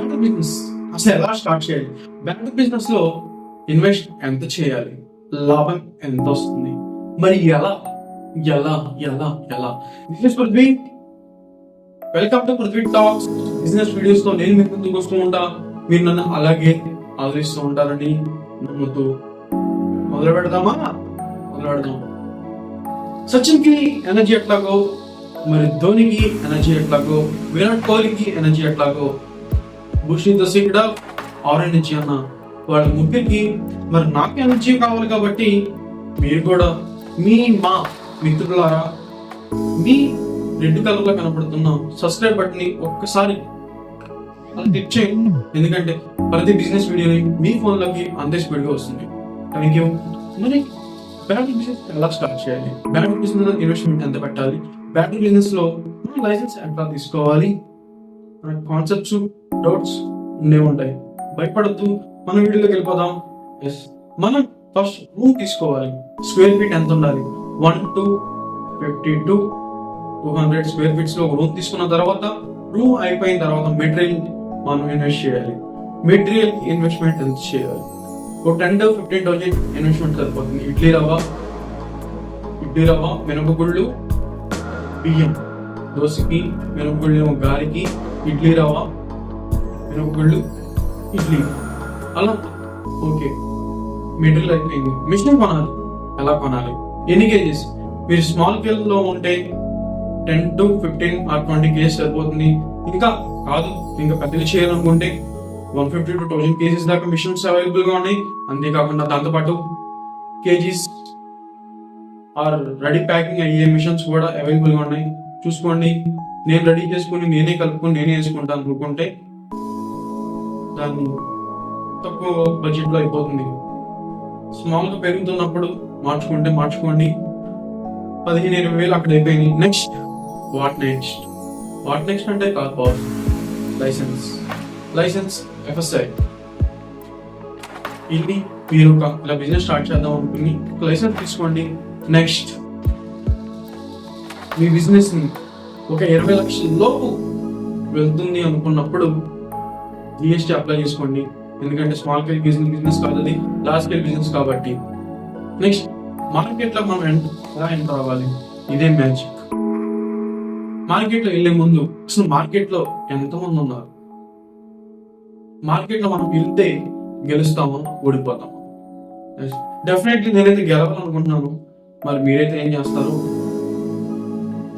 Battery business అసలు ఎలా start చేయాలి, బ్యాటరీ బిజినెస్ లో ఇన్వెస్ట్ ఎంత చేయాలి, లాభం ఎంత వస్తుంది, మరి ఎలా ఎలా ఎలా ఎలా this is Prithvi. Welcome to Prithvi talks. Business videos తో నేను మీకు ముందుకు వస్తూ ఉంటా. మీరు నన్ను అలాగే ఆదరిస్తూ ఉంటారని నమ్ముతూ మొదలు పెడదాం. సచిన్ కి ఎనర్జీ ఎట్లాగో, మరి ధోనికి ఎనర్జీ ఎట్లాగో, విరాట్ కోహ్లీకి ఎనర్జీ ఎట్లాగో, Bhushan secret of our energy అన్న వాళ్ళ ముగ్గురికి మరి నాకు ఎనర్జీ కావాలి. కాబట్టి మీరు కూడా మా మిత్రులారా మీ రెడ్ కలర్ లో కనపడుతున్న సబ్స్క్రైబ్ బటన్ ని ఒక్కసారి క్లిక్ చేయండి. ఎందుకంటే ప్రతి బిజినెస్ వీడియోని మీ ఫోన్ లోకి అంతే స్పీడ్ గా వస్తుంది. Thank you. మరి బ్యాటరీ బిజినెస్ ఎలా స్టార్ట్ చేయాలి, బ్యాటరీ బిజినెస్ లో ఇన్వెస్ట్మెంట్ ఎంత పెట్టాలి, బ్యాటరీ బిజినెస్ లో లైసెన్స్ ఎంత తీసుకోవాలి, కాన్సెప్ట్స్ డౌట్స్ ఉండే ఉంటాయి. భయపడద్దు, మన వీడియోలోకి వెళ్ళిపోదాం. మనం ఫస్ట్ రూమ్ తీసుకోవాలి. స్క్వేర్ ఫీట్ ఎంత ఉండాలి? 1 to 50 to 200 స్క్వేర్ ఫీట్స్ లో రూమ్ తీసుకున్న తర్వాత, రూమ్ అయిపోయిన తర్వాత మెటీరియల్ మనం ఇన్వెస్ట్ చేయాలి. మెటీరియల్ ఇన్వెస్ట్మెంట్ ఎంత చేయాలి? ఒక 10 to 15,000 ఇన్వెస్ట్మెంట్ సరిపోతుంది. ఇడ్లీ రవ్వ, మినపగుళ్ళు, బియ్యం, దోశకి మినపగుళ్ళు, గారికి, ఇడ్లీ రవ్వ, మినపగుళ్ళు, ఇడ్లీ, అలా. ఓకే, మెటీరియల్ అయిపోయింది. మిషన్ కొనాలి. ఎలా కొనాలి, ఎన్ని కేజీస్? మీరు స్మాల్ స్కేల్ లో ఉంటే 10 to 15 or 20 కేజీస్ సరిపోతుంది. ఇంకా కాదు, ఇంకా పెద్దగా చేయాలనుకుంటే 150 to 1000 కేజీస్ దాకా మిషన్స్ అవైలబుల్ గా ఉన్నాయి. అంతేకాకుండా దాంతోపాటు కేజీస్ ఆర్ రెడీ ప్యాకింగ్ అయ్యే మిషన్స్ కూడా అవైలబుల్ గా ఉన్నాయి. చూసుకోండి. నేను రెడీ చేసుకుని నేనే కలుపుకొని నేనే వేసుకుంటాను అనుకుంటే దాన్ని తక్కువ బడ్జెట్ లో అయిపోతుంది. స్మాల్ గా పెరుగుతున్నప్పుడు మార్చుకోండి. 15,000-20,000 అక్కడ అయిపోయింది. నెక్స్ట్ వాట్ నెక్స్ట్ అంటే కార్ పవర్ లైసెన్స్ FSI. ఇది మీరు ఇలా బిజినెస్ స్టార్ట్ చేద్దాం అనుకుని ఒక లైసెన్స్ తీసుకోండి. నెక్స్ట్ మీ బిజినెస్ ని ఒక 20 లక్షల లోపు వెళ్తుంది అనుకున్నప్పుడు GST అప్లై చేసుకోండి. ఎందుకంటే స్మాల్ స్కేల్ బిజినెస్ కాదు, అది లార్జ్ స్కేల్ బిజినెస్ కాబట్టి. నెక్స్ట్ మార్కెట్ లో మనం ఎలా ఎంటర్ అవ్వాలి? ఇదే మ్యాజిక్. మార్కెట్ లో వెళ్ళే ముందు అసలు మార్కెట్ లో ఎంతమంది ఉన్నారు, మార్కెట్ లో మనం వెళ్తే గెలుస్తామో ఓడిపోతాము? డెఫినెట్లీ నేనైతే గెలవాలనుకుంటున్నాను. మరి మీరైతే ఏం చేస్తారు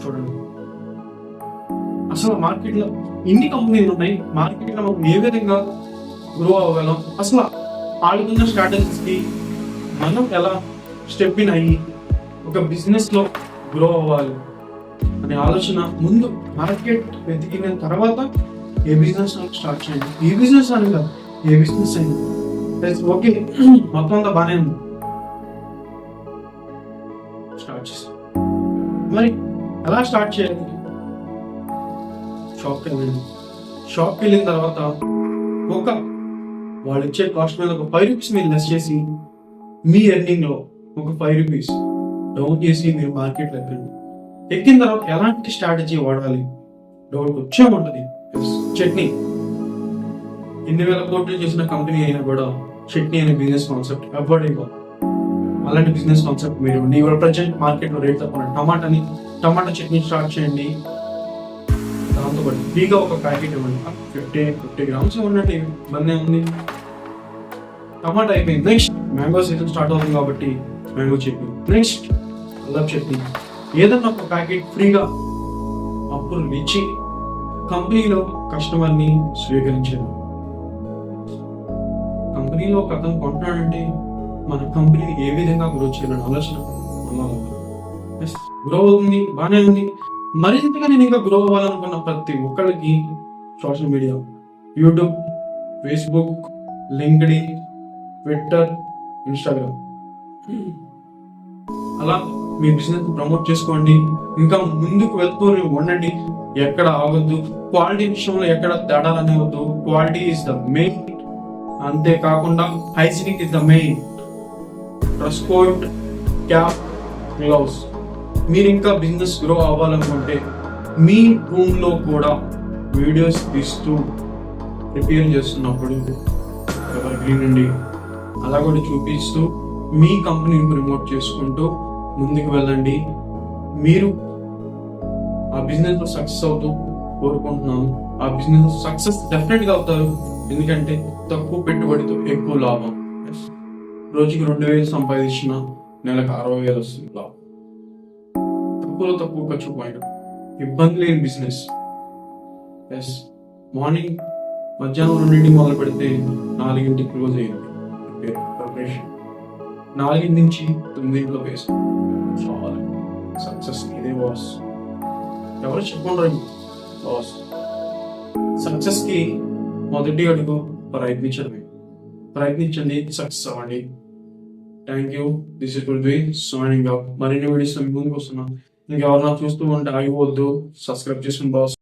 చూడండి. అసలు మార్కెట్ లో ఎన్ని కంపెనీలు ఉన్నాయి, మార్కెట్ లో మనం ఏ విధంగా గ్రో అవ్వగలం, అసలు ఆడుతున్న స్ట్రాటజీస్ కి మనం ఎలా స్టెప్ ఇన్ అయ్యి ఒక బిజినెస్ లో గ్రో అవ్వాలి అనే ఆలోచన ముందు మార్కెట్ వెతికిన తర్వాత ఏ బిజినెస్ స్టార్ట్ చేయండి. ఏ బిజినెస్ అని కాదు, ఏ బిజినెస్ అయినా ఓకే. మొత్తం అంతా బాగానే ఉంది, స్టార్ట్ చేస్తాం. మరి ఎలా స్టార్ట్ చేయాలి? షాప్కి వెళ్ళిన తర్వాత ఒక వాళ్ళు ఇచ్చే కాస్ట్ మీద ఒక 5 రూపీస్ మీరు లెస్ చేసి మీ ఎర్నింగ్ లో ఒక 5 రూపీస్ డౌన్ చేసి మీరు మార్కెట్ ఎక్కిన తర్వాత ఎలాంటి స్ట్రాటజీ వాడాలి? డౌట్ వచ్చే ఉంటుంది. చట్నీ, ఎన్ని వేల కోట్లు చేసిన కంపెనీ అయినా కూడా చట్నీ అనే బిజినెస్ కాన్సెప్ట్ అవాయిడ్ అయిపోతుంది. అలాంటి బిజినెస్ కాన్సెప్ట్ మీరు ఇవాళ ప్రజెంట్ మార్కెట్ లో రేట్ తక్కువ టమాటా చట్నీ స్టార్ట్ చేయండి. దాంతోపాటు ఫ్రీగా ఒక ప్యాకెట్ ఇవ్వండి. 50 గ్రామ్స్ ఇవ్వండి, ఇబ్బంది ఉంది. టమాటా అయిపోయింది. నెక్స్ట్ మ్యాంగో సీజన్ స్టార్ట్ అవుతుంది కాబట్టి మ్యాంగో చట్నీ, నెక్స్ట్ అల్లం చట్నీ, ఏదన్నా ఒక ప్యాకెట్ ఫ్రీగా అప్పులు ఇచ్చి కంపెనీలో కస్టమర్ ని స్వీకరించారు. కంపెనీలో ఒక అతను కొంటున్నాడంటే మన కంపెనీని ఏ విధంగా గ్రో చేయాలని ఆలోచన గ్రో అవుతుంది, బాగానే ఉంది. మరింతగా నేను ఇంకా గ్రో అవ్వాలనుకున్న ప్రతి ఒక్కరికి social media, YouTube, Facebook, LinkedIn, Twitter, Instagram, అలా మీ బిజినెస్ ప్రమోట్ చేసుకోండి. ఇంకా ముందుకు వెళ్తూనే ఉండండి, ఎక్కడ ఆగొద్దు. క్వాలిటీ విషయంలో ఎక్కడ తేడాలు అనేవద్దు. Quality is the main. అంతేకాకుండా hygienic is the main. Dress code, cap, gloves. మీరు ఇంకా బిజినెస్ గ్రో అవ్వాలనుకుంటే మీ రూమ్ లో కూడా వీడియోస్ తీస్తూ ప్రిపేర్ చేస్తున్నప్పుడు ఎవరికి నుండి అలా కూడా చూపిస్తూ మీ కంపెనీని ప్రమోట్ చేసుకుంటూ ముందుకు వెళ్ళండి. మీరు ఆ బిజినెస్ లో సక్సెస్ అవుతూ కోరుకుంటున్నాను. ఆ బిజినెస్ సక్సెస్ డెఫినెట్ గా అవుతారు. ఎందుకంటే తక్కువ పెట్టుబడితో ఎక్కువ లాభం. రోజుకి 2,000 సంపాదించిన నెలకు 60,000 వస్తుంది లాభం. తక్కువలో తక్కువ ఖర్చు పోయిన ఇబ్బంది లేని బిజినెస్. ఎస్, మార్నింగ్ మధ్యాహ్నం 2 మొదలు పెడితే 4 క్లోజ్ అయ్యింది ప్రిపరేషన్. 4 నుంచి 9 వేసాం. చాలా సక్సెస్ ఇదే బాస్. ఎవరు చెప్పుకుంటారు బాస్. సక్సెస్ కి మొదటి అడుగు ప్రయత్నించడమే. ప్రయత్నించండి, సక్సెస్ అవ్వండి. Thank you. This is Prithvi signing off. మరిన్ని వీడియోస్ ముందుకు వస్తున్నాం. ఇంకెవరన్నా చూస్తూ ఉంటే ఆగిపోవద్దు, సబ్స్క్రైబ్ చేసుకోండి బాస్.